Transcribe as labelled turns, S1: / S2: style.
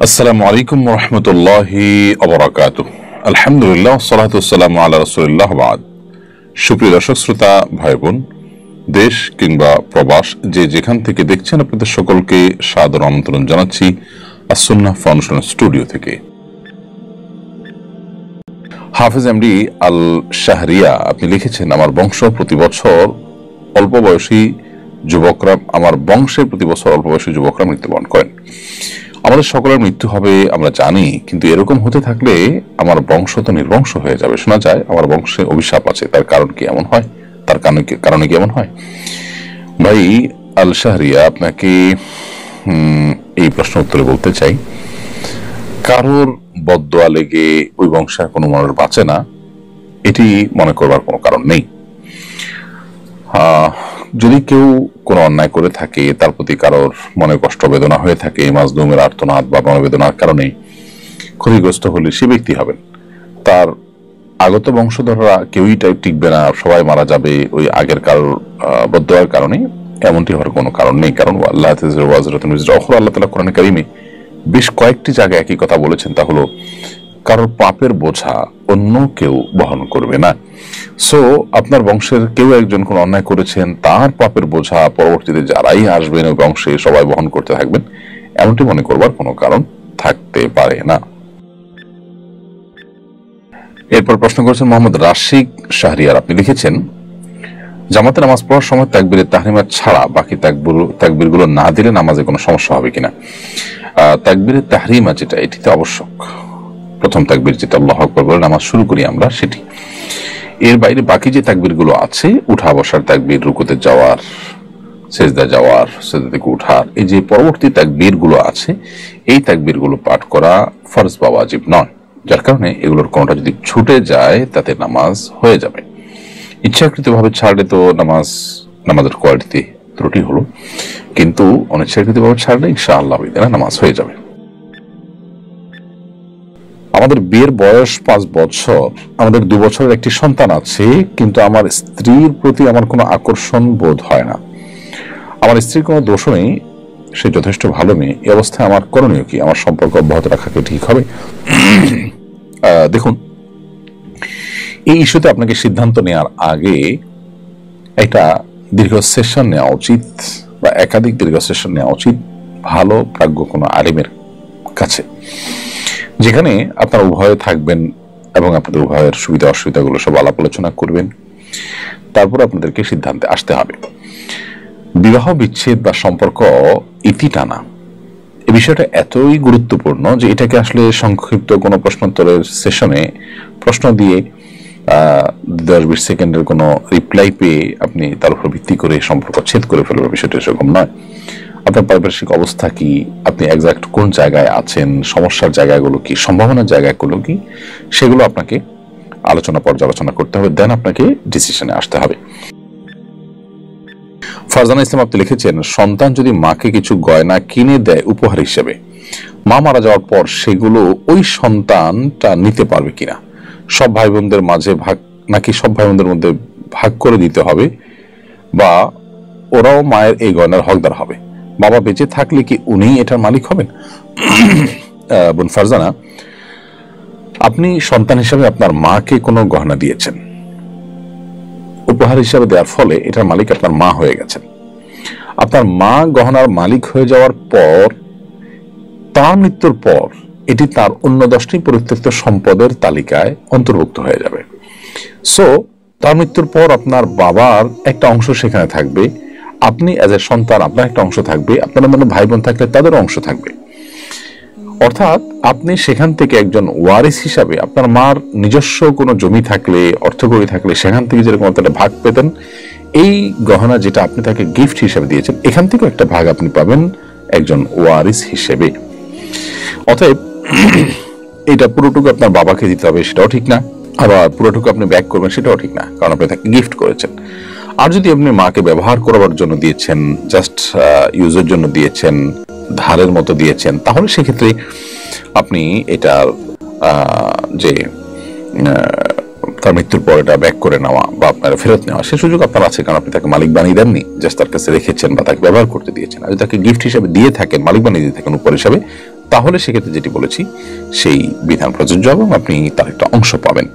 S1: আসসালামু আলাইকুম ওয়া রাহমাতুল্লাহি ওয়া বারাকাতুহু। আলহামদুলিল্লাহ ওয়াসসালাতু ওয়াসসালামু আলা রাসূলিল্লাহ বাদ। সুপ্রিয় দর্শক শ্রোতা ভাই বোন, দেশ কিংবা প্রবাস যে যেখান থেকে দেখছেন, আপনাদের সকলকে সাদর আমন্ত্রণ জানাচ্ছি আস-সুন্নাহ ফাউন্ডেশন স্টুডিও থেকে। হাফেজ এমডি আল শাহরিয়া আপনি লিখেছেন, আমার বংশ প্রতি বছর অল্প বয়সী যুবকরা মৃত্যুবরণ করেন। আমাদের সকলের মৃত্যু হবে আমরা জানি, কিন্তু এরকম হতে থাকলে আমার বংশ তো নির্বংশ হয়ে যাবে। শোনা যায় আমার বংশে অভিশাপ আছে, তার কারণে কি এমন হয়? ভাই আল শাহরিয়া, আপনাকে এই প্রশ্ন উত্তরে বলতে চাই, কারোর বদদোয়া লেগে ওই বংশের কোনো মানুষ বাঁচে না, এটি মনে করবার কোনো কারণ নেই। যদি কেউ কোনো অন্যায় করে থাকে, তার প্রতি কারোর মনে কষ্ট বেদনা হয়ে থাকে, মাজলুমের আর্তনাদ বা মনোবেদনার কারণে ক্ষতিগ্রস্ত হলে সে ব্যক্তি হবেন, তার আগত বংশধররা কেউই টিকবে না, সবাই মারা যাবে ওই আগের কারোর বদদোয়ার কারণে, এমনটি হওয়ার কোনো কারণ নেই। কারণ আল্লাহ তাআলা কোরআনে কারীমে বেশ কয়েকটি জায়গায় একই কথা বলেছেন, তা হলো কারোর পাপের বোঝা অন্য কেউ বহন করবে না। সো আপনার বংশের কেউ একজন কোন অন্যায় করেছেন, তার পাপের বোঝা পরবর্তীতে যারাই আসবেন ওই বংশে সবাই বহন করতে থাকবেন, এমনটি মনে করবার কোনো কারণ থাকতে পারে না। এরপর প্রশ্ন করেছেন মোহাম্মদ রাশিক শাহরিয়ার, আপনি লিখেছেন, জামাতে নামাজ পড়ার সময় তাকবীরে তাহরিমা ছাড়া বাকি তাকবীরগুলো না দিলে নামাজে কোনো সমস্যা হবে কিনা? তাকবীরে তাহরিমা যেটা, এটিতে আবশ্যক। প্রথম তাকবীর যেটা আল্লাহু আকবার বলে নামাজ শুরু করি আমরা, সেটি। এর বাইরে বাকি যে তাকবীরগুলো আছে, উঠা বসার তাকবীর, রুকুতে যাওয়ার, সেজদা যাওয়ার, সেজদা থেকে উঠার, এই যে পরবর্তী তাকবীরগুলো আছে, এই তাকবীরগুলো পাঠ করা ফরজ বা ওয়াজিব নয়। যার কারণে এগুলোর কোনোটা যদি ছুটে যায় তাতে নামাজ হয়ে যাবে। ইচ্ছাকৃতভাবে ছাড়লে তো নামাজের কোয়ালিটিতে ত্রুটি হলো, কিন্তু অনিচ্ছাকৃতভাবে ছাড়লে ইনশাআল্লাহ নামাজ হয়ে যাবে। আমাদের বিয়ের বয়স 5 বছর, আমাদের 2 বছরের একটি সন্তান আছে, কিন্তু আমার স্ত্রীর প্রতি আমার কোনো আকর্ষণ বোধ হয় না। আমার স্ত্রীর কোনো দোষ নেই, সে যথেষ্ট ভালো মেয়ে। এই অবস্থায় আমার করণীয় কি? আমার সম্পর্ক অব্যাহত রাখা কি ঠিক হবে? দেখুন, এই ইস্যুতে আপনাকে সিদ্ধান্ত নেওয়ার আগে একটা দীর্ঘ সেশন নেওয়া উচিত, বা একাধিক দীর্ঘ সেশন নেওয়া উচিত ভালো প্রাজ্ঞ কোনো আলিমের কাছে, যেখানে আপনারা উভয়ে থাকবেন এবং আপনাদের উভয়ের সুবিধা অসুবিধাগুলো সব আলাপ আলোচনা করবেন। তারপর আপনাদেরকে সিদ্ধান্তে আসতে হবে। বিবাহ বিচ্ছেদ বা সম্পর্ক ইতি টানা, এই বিষয়টা এতই গুরুত্বপূর্ণ যে এটাকে আসলে সংক্ষিপ্ত কোনো প্রশ্নোত্তরের সেশনে প্রশ্ন দিয়ে 10-20 সেকেন্ডের কোনো রিপ্লাই পেয়ে আপনি তার উপর ভিত্তি করে সম্পর্ক ছেদ করে ফেলবেন, বিষয়টা সেরকম নয়। আপনার পারিপার্শ্বিক অবস্থা কি, আপনি এক্সাক্ট কোন জায়গায় আছেন, সমস্যার জায়গাগুলো কি, সম্ভাবনার জায়গাগুলো কি, সেগুলো আপনাকে পর্যালোচনা করতে হবে, দেন আপনাকে ডিসিশনে আসতে হবে। ফারজানা ইসলাম আপনি লিখেছেন, সন্তান যদি মাকে কিছু গয়না কিনে দেয় উপহার হিসেবে, মা মারা যাওয়ার পর সেগুলো ওই সন্তানটা নিতে পারবে কিনা? সব ভাই বোনদের মাঝে ভাগ, নাকি সব ভাই বোনদের মধ্যে ভাগ করে দিতে হবে, বা ওরাও মায়ের এই গয়নার হকদার হবে? বাবা বেঁচে থাকলে কি উনি এটার মালিক হবেন? বোন ফারজানা, আপনি সন্তান হিসাবে আপনার মাকে কোনো গহনা দিয়েছেন, উপহার হিসাবে দেওয়ার ফলে এটার মালিক আপনার মা হয়ে গেছেন। আপনার মা গহনার মালিক হয়ে যাওয়ার পর, তার মৃত্যুর পর এটি তার অন্য 10টি পরিত্যক্ত সম্পদের তালিকায় অন্তর্ভুক্ত হয়ে যাবে। সো তার মৃত্যুর পর আপনার বাবার একটা অংশ সেখানে থাকবে, আপনি এজ এ সন্তান আপনার একটা অংশ থাকবে, আপনার মধ্যে ভাই বোন থাকলে তাদের অংশ থাকবে। অর্থাৎ আপনি সেখান থেকে একজন ওয়ারিস হিসাবে, আপনার মার নিজস্ব কোনো জমি থাকলে, অর্থকড়ি থাকলে, সেখান থেকে যেরকম একটা ভাগ পেতেন, এই গহনা যেটা আপনি তাকে গিফট হিসেবে দিয়েছেন, এখান থেকেও একটা ভাগ আপনি পাবেন একজন ওয়ারিস হিসেবে। অতএব এটা পুরোটুকু আপনার বাবাকে দিতে হবে সেটাও ঠিক না, আবার পুরোটুকু আপনি ব্যাক করবেন সেটাও ঠিক না, কারণ আপনি তাকে গিফট করেছেন। আর যদি আপনি মাকে ব্যবহার করবার জন্য দিয়েছেন, জাস্ট ইউজের জন্য দিয়েছেন, ধারের মতো দিয়েছেন, তাহলে সেক্ষেত্রে আপনি এটার যে তার মৃত্যুর পর এটা ব্যাক করে নেওয়া বা আপনার ফেরত নেওয়া, সে সুযোগ আপনার আছে, কারণ আপনি তাকে মালিক বানিয়ে দেননি, জাস্ট তার কাছে রেখেছেন বা তাকে ব্যবহার করতে দিয়েছেন। আর যদি তাকে গিফট হিসেবে দিয়ে থাকেন, মালিক বানিয়ে দিয়ে থাকেন উপর হিসাবে, তাহলে সেক্ষেত্রে যেটি বলেছি সেই বিধান প্রযোজ্য এবং আপনি তার একটা অংশ পাবেন।